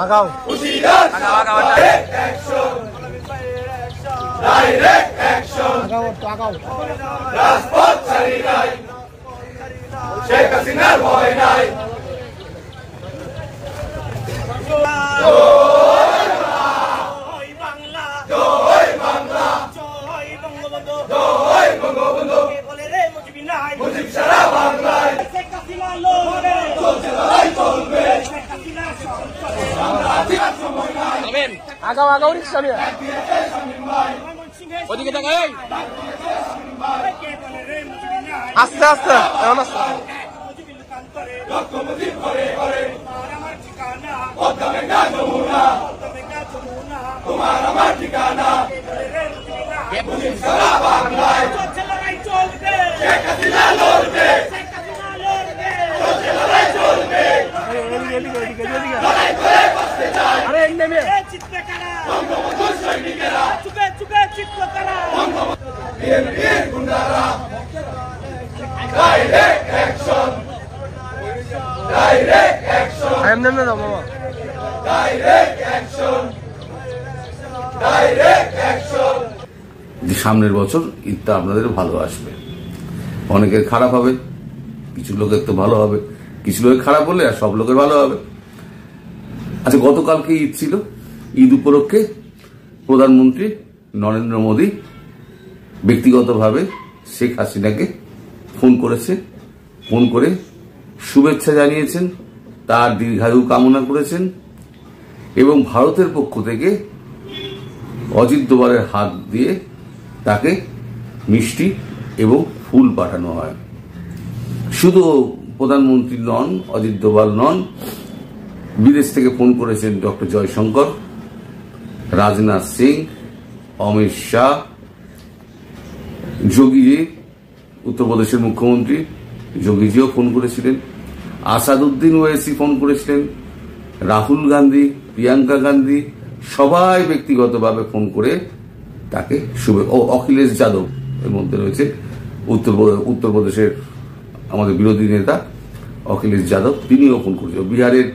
আগাও আগাও direct action আগাও তো আগাও রাজপথ ছাড়ি নাই শেখ হাসিনার ভয় নাই জয় বাংলা জয় বাংলা জয় বঙ্গবন্ধু জয় বঙ্গবন্ধু কে বলে রে মুজিব নাই মুজিব সারা বাংলায় শেখ হাসিনা লড়বে চলছে লড়াই চলবে শেখ হাসিনা চলবে আমরা আছি আর সময় নাই আমেন আগাও আগাও রিকশা নিয়ে ওদিকে তাকাই আস্তে আস্তে এমন আস্তে মুজিব ঘরে ঘরে আমার ঠিকানা পদ্মা যমুনা তোমার আমার ঠিকানা মুজিব সারা বাংলায় চলছে লড়াই চলবে শেখ হাসিনা লড়বে শেখ হাসিনা লড়বে চলছে লড়াই চলবে লড়াই করে বাঁচতে চাই আরে নেমে চিত্তে কারা বঙ্গবন্ধু সৈনিকেরা চুপে চুপে চিত্ত কারা বঙ্গবন্ধু বীর গুন্ডারা direct action direct action I am নেমে দাও বাবা ডাইরেক্ট অ্যাকশন ডাইরেক্ট অ্যাকশন সামনের বছর ঈদটা আপনাদের ভালো আসবে অনেকের খারাপ হবে কিছু লোকের তো ভালো হবে কিছু লোকের খারাপ হলে আর সব লোকের ভালো হবে আচ্ছা গতকালকে ঈদ ছিল ঈদ উপলক্ষে প্রধানমন্ত্রী নরেন্দ্র মোদী ব্যক্তিগতভাবে শেখ হাসিনাকে ফোন করেছে ফোন করে শুভেচ্ছা জানিয়েছেন তার দীর্ঘায়ু কামনা করেছেন এবং ভারতের পক্ষ থেকে অজিত দোভালের হাত দিয়ে তাকে মিষ্টি এবং ফুল পাঠানো হয় শুধু প্রধানমন্ত্রী নন অজিত দোভাল নন বিদেশ থেকে ফোন করেছেন ডক্টর জয়শঙ্কর রাজনাথ সিং অমিত শাহ যোগীজি উত্তরপ্রদেশের মুখ্যমন্ত্রী যোগীজিও ফোন করেছিলেন আসাদুদ্দিন ওয়েসি ফোন করেছিলেন রাহুল গান্ধী প্রিয়াঙ্কা গান্ধী সবাই ব্যক্তিগতভাবে ফোন করে তাকে অখিলেশ যাদব এর মধ্যে রয়েছে উত্তরপ্রদেশের আমাদের বিরোধী নেতা অখিলেশ যাদব তিনিও ফোন করেছিলেন বিহারের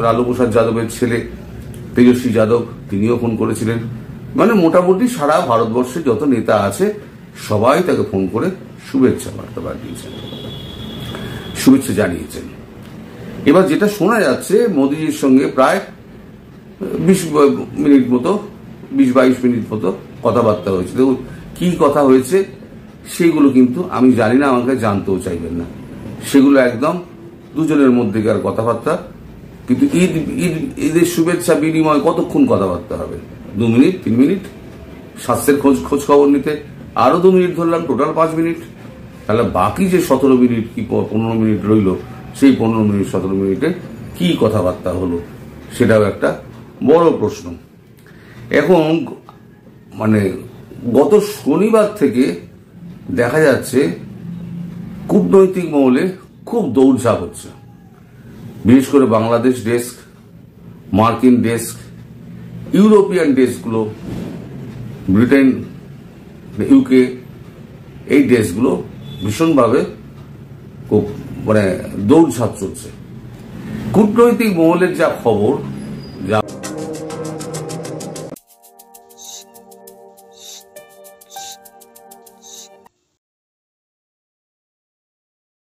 লালু প্রসাদ যাদবের ছেলে তেজস্বী যাদব তিনিও ফোন করেছিলেন মানে মোটামুটি সারা ভারতবর্ষে যত নেতা আছে সবাই তাকে ফোন করে শুভেচ্ছা বার্তা পাঠিয়েছেন শুভেচ্ছা জানিয়েছেন এবার যেটা শোনা যাচ্ছে মোদীজির সঙ্গে প্রায় 20 মিনিট মতো 20-22 মিনিট মতো কথাবার্তা হয়েছে কি কথা হয়েছে সেগুলো কিন্তু আমি জানি না আমাকে জানতেও চাইবেন না সেগুলো একদম দুজনের মধ্যেকার কথাবার্তা কিন্তু ঈদের শুভেচ্ছা বিনিময় কতক্ষণ কথাবার্তা হবে 2 মিনিট 3 মিনিট স্বাস্থ্যের খোঁজ খবর নিতে আরো 2 মিনিট ধরলাম টোটাল 5 মিনিট তাহলে বাকি যে 17 মিনিট কি 15 মিনিট রইল সেই 15 মিনিট 17 মিনিটে কি কথাবার্তা হলো সেটাও একটা বড় প্রশ্ন এখন মানে গত শনিবার থেকে দেখা যাচ্ছে কূটনৈতিক মহলে খুব দৌড়ঝাঁপ হচ্ছে বিশেষ করে বাংলাদেশ ডেস্ক মার্কিন ডেস্ক ইউরোপিয়ান ডেস্কগুলো ব্রিটেন ইউকে এই দেশগুলো ভীষণভাবে খুব মানে দৌড়ঝাঁপ চলছে কূটনৈতিক মহলের যা খবর